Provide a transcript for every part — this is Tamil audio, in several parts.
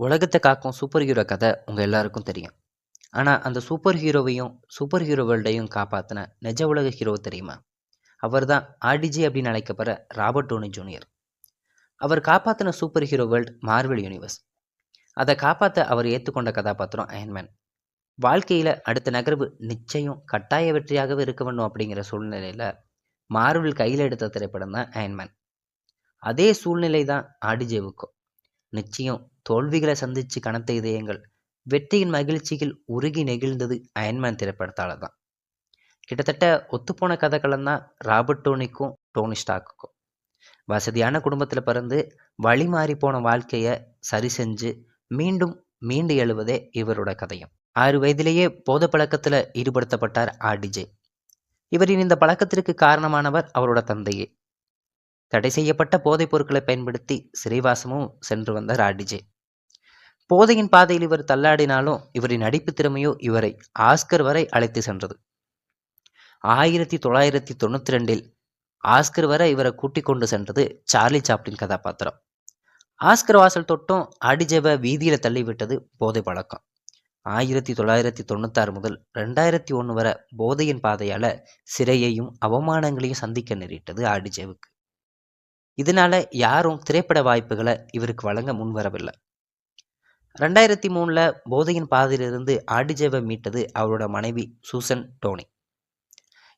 உலகத்தை காக்கும் சூப்பர் ஹீரோ கதை உங்கள் எல்லாருக்கும் தெரியும். ஆனால் அந்த சூப்பர் ஹீரோவையும் சூப்பர் ஹீரோ வேர்ல்டையும் காப்பாற்றின நிஜ உலக ஹீரோ தெரியுமா? அவர் தான் ஆர்டிஜே அப்படின்னு அழைக்கப்படுற ராபர்ட் டோனி ஜூனியர். அவர் காப்பாற்றின super hero world Marvel universe. அதை காப்பாற்ற அவர் ஏற்றுக்கொண்ட கதாபாத்திரம் அயன்மேன். வாழ்க்கையில் அடுத்த நகர்வு நிச்சயம் கட்டாய வெற்றியாகவே இருக்க வேண்டும் அப்படிங்கிற சூழ்நிலையில் மார்வெல் கையில் எடுத்த திரைப்படம் தான் அயன்மேன். அதே சூழ்நிலை தான் ஆர்டிஜேவுக்கும். நிச்சயம் தோல்விகளை சந்திச்சு கனத்த இதயங்கள் வெற்றியின் மகிழ்ச்சியில் உருகி நெகிழ்ந்தது அயன்மேன் திரைப்படத்தால தான். கிட்டத்தட்ட ஒத்துப்போன கதைக்களம் தான் ராபர்ட் டோனிக்கும் டோனி ஸ்டார்க்குக்கும். வசதியான குடும்பத்தில் பிறந்து வழி மாறி போன வாழ்க்கையை சரி செஞ்சு மீண்டும் மீண்டு எழுவதே இவரோட கதையும். 6 வயதிலேயே போதை பழக்கத்தில் ஈடுபடுத்தப்பட்டார் ஆர்டிஜே. இவரின் இந்த பழக்கத்திற்கு காரணமானவர் அவரோட தந்தையே. தடை செய்யப்பட்ட போதைப் பொருட்களை பயன்படுத்தி சிறைவாசமும் சென்று வந்தார் ஆர்டிஜே. போதையின் பாதையில் இவர் தள்ளாடினாலும் இவரின் நடிப்பு திறமையோ இவரை ஆஸ்கர் வரை அழைத்து சென்றது. 1992 ஆஸ்கர் வரை இவரை கூட்டிக் கொண்டு சென்றது சார்லி சாப்ளின் கதாபாத்திரம். ஆஸ்கர் வாசல் தொட்டும் ஆர்டிஜேவை வீதியில தள்ளிவிட்டது போதை பழக்கம். 1996 முதல் 2001 வரை போதையின் பாதையால சிறையையும் அவமானங்களையும் சந்திக்க நேரிட்டது ஆர்டிஜேவுக்கு. இதனால யாரும் திரைப்பட வாய்ப்புகளை இவருக்கு வழங்க முன்வரவில்லை. 2003 போதையின் பாதையிலிருந்து ஆர்டிஜேவை மீட்டது அவரோட மனைவி சூசன் டோனி.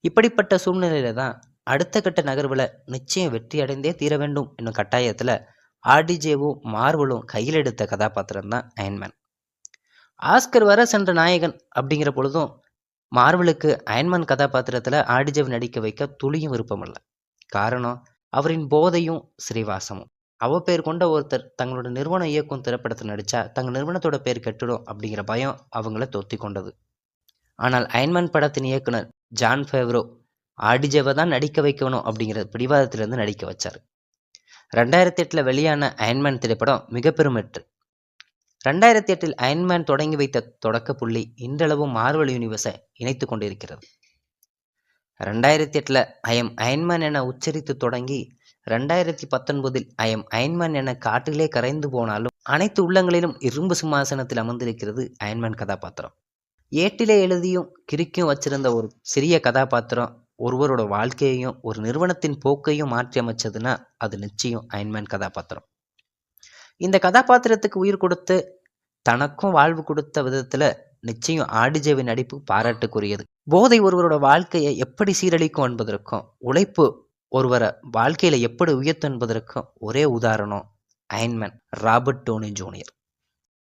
இப்படிப்பட்ட சூழ்நிலையில தான் அடுத்த கட்ட நகர்வுல நிச்சயம் வெற்றி அடைந்தே தீர வேண்டும் என்னும் கட்டாயத்துல ஆர்டிஜேவும் மார்வலும் கையில் எடுத்த கதாபாத்திரம் தான் அயன்மேன். ஆஸ்கர் வர சென்ற நாயகன் அப்படிங்கிற பொழுதும் மார்வலுக்கு அயன்மேன் கதாபாத்திரத்துல ஆர்டிஜேவை நடிக்க வைக்க துளியும் விருப்பம் இல்லை. காரணம் அவரின் போதையும் சிறைவாசமும். பேர் கொண்ட ஒருத்தர் தங்களோட நிறுவனம் இயக்கும் திரைப்படத்தில் நடித்தா தங்கள் நிறுவனத்தோட பேர் கெட்டுடும் அப்படிங்கிற பயம் அவங்கள தொத்தி கொண்டது. ஆனால் அயன்மேன் படத்தின் இயக்குனர் ஜான் ஃபேவ்ரோ ஆர்டிஜேவை தான் நடிக்க வைக்கணும் அப்படிங்கிற பிடிவாதத்திலிருந்து நடிக்க வச்சார். 2008 வெளியான அயன்மேன் திரைப்படம் மிக பெரும் வெற்றி. 2008 அயன்மேன் தொடங்கி வைத்த தொடக்க புள்ளி இன்றளவும் மார்வல் யூனிவர்ஸை இணைத்து கொண்டிருக்கிறது. 2008 ஐ எம் அயன்மேன் என உச்சரித்து தொடங்கி 2019 ஐ எம் அயன்மேன் என காட்டிலே கரைந்து போனாலும் அனைத்து உள்ளங்களிலும் இரும்பு சிம்மாசனத்தில் அமர்ந்திருக்கிறது அயன்மேன் கதாபாத்திரம். ஏட்டிலே எழுதியும் கிறுக்கியும் வச்சிருந்த ஒரு சிறிய கதாபாத்திரம் ஒருவரோட வாழ்க்கையையும் ஒரு நிறுவனத்தின் போக்கையும் மாற்றி அமைச்சதுன்னா அது நிச்சயம் அயன்மேன் கதாபாத்திரம். இந்த கதாபாத்திரத்துக்கு உயிர் கொடுத்து தனக்கும் வாழ்வு கொடுத்த விதத்துல நிச்சயம் ஆர்டிஜேவின் நடிப்பு பாராட்டுக்குரியது. போதை ஒருவரோட வாழ்க்கையை எப்படி சீரழிக்கும் என்பதற்கும் உழைப்பு ஒருவரை வாழ்க்கையில எப்படி உயர்த்தும் என்பதற்கும் ஒரே உதாரணம் அயன்மேன் ராபர்ட் டோனி ஜூனியர்.